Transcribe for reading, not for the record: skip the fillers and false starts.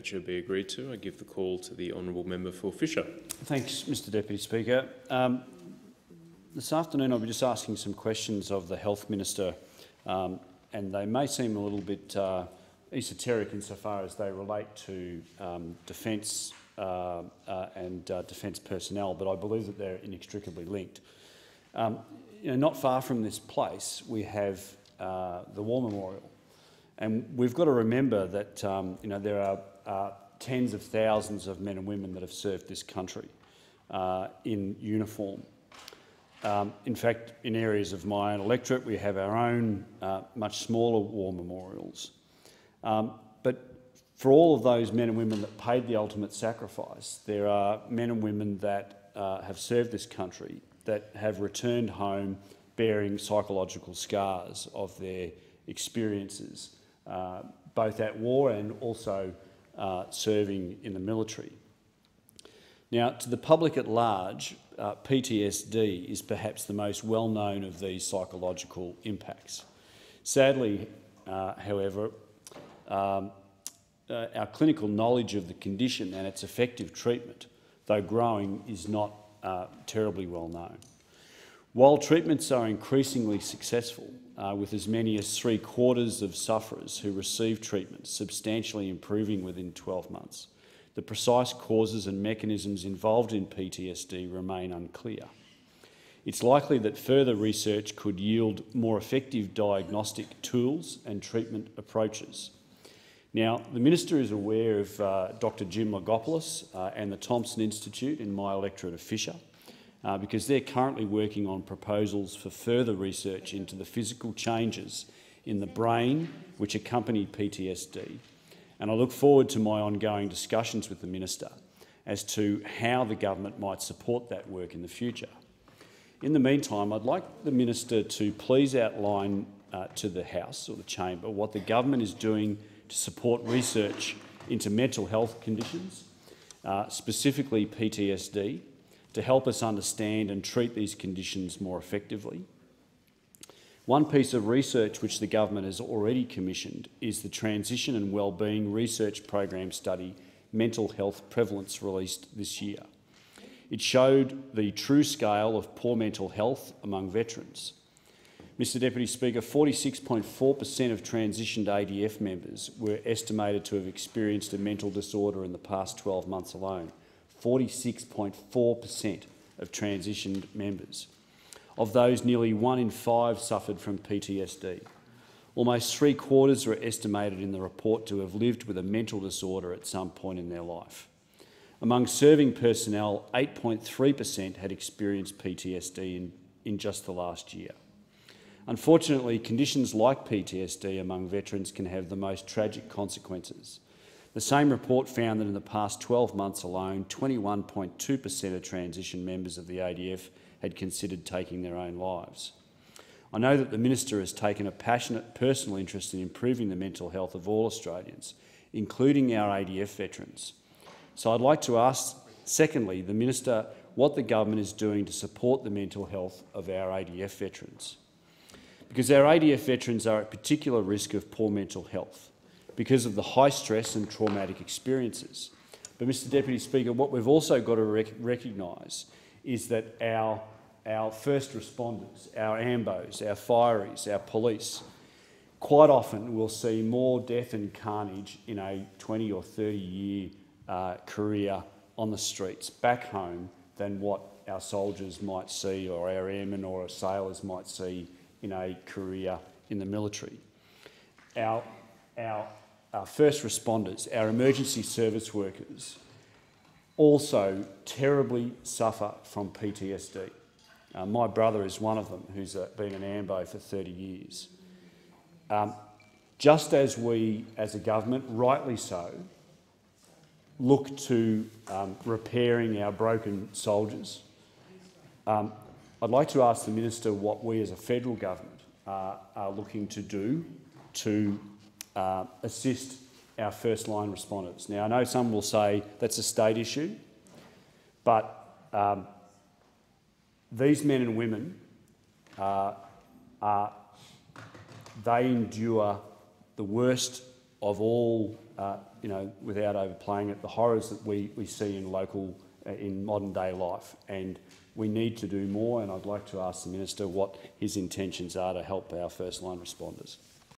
Be agreed to. I give the call to the honourable member for Fisher. Thanks, Mr Deputy Speaker. This afternoon I'll be just asking some questions of the Health Minister, and they may seem a little bit esoteric insofar as they relate to defence and defence personnel, but I believe that they're inextricably linked. Not far from this place we have the War Memorial, and we've got to remember that there are tens of thousands of men and women that have served this country in uniform. In fact, in areas of my own electorate, we have our own much smaller war memorials. But for all of those men and women that paid the ultimate sacrifice, there are men and women that have served this country that have returned home bearing psychological scars of their experiences, both at war and also serving in the military. Now, to the public at large, PTSD is perhaps the most well-known of these psychological impacts. Sadly, however, our clinical knowledge of the condition and its effective treatment, though growing, is not terribly well known. While treatments are increasingly successful, with as many as 3/4 of sufferers who receive treatment substantially improving within 12 months, the precise causes and mechanisms involved in PTSD remain unclear. It's likely that further research could yield more effective diagnostic tools and treatment approaches. Now, the Minister is aware of Dr Jim Logopoulos and the Thompson Institute in my electorate of Fisher, because they're currently working on proposals for further research into the physical changes in the brain which accompany PTSD. And I look forward to my ongoing discussions with the Minister as to how the government might support that work in the future. In the meantime, I'd like the Minister to please outline to the House or the Chamber what the government is doing to support research into mental health conditions, specifically PTSD, to help us understand and treat these conditions more effectively. One piece of research which the government has already commissioned is the Transition and Wellbeing Research Program study Mental Health Prevalence, released this year. It showed the true scale of poor mental health among veterans. Mr Deputy Speaker, 46.4% of transitioned ADF members were estimated to have experienced a mental disorder in the past 12 months alone. 46.4% of transitioned members. Of those, nearly 1 in 5 suffered from PTSD. Almost 3/4 were estimated in the report to have lived with a mental disorder at some point in their life. Among serving personnel, 8.3% had experienced PTSD in just the last year. Unfortunately, conditions like PTSD among veterans can have the most tragic consequences. The same report found that in the past 12 months alone, 21.2% of transition members of the ADF had considered taking their own lives. I know that the Minister has taken a passionate personal interest in improving the mental health of all Australians, including our ADF veterans. So I'd like to ask, secondly, the Minister what the government is doing to support the mental health of our ADF veterans. Because our ADF veterans are at particular risk of poor mental health because of the high stress and traumatic experiences. But, Mr Deputy Speaker, what we've also got to recognise is that our first responders, our AMBOs, our fireys, our police, quite often will see more death and carnage in a 20 or 30-year career on the streets back home than what our soldiers might see, or our airmen or our sailors might see in a career in the military. Our first responders, our emergency service workers, also terribly suffer from PTSD. My brother is one of them, who's been an AMBO for 30 years. Just as we, as a government, rightly so, look to repairing our broken soldiers, I'd like to ask the Minister what we as a federal government are looking to do to assist our first-line responders. Now, I know some will say that's a state issue, but these men and women, they endure the worst of all you know, without overplaying it, the horrors that we see in in modern day life. And we need to do more, and I'd like to ask the Minister what his intentions are to help our first line responders.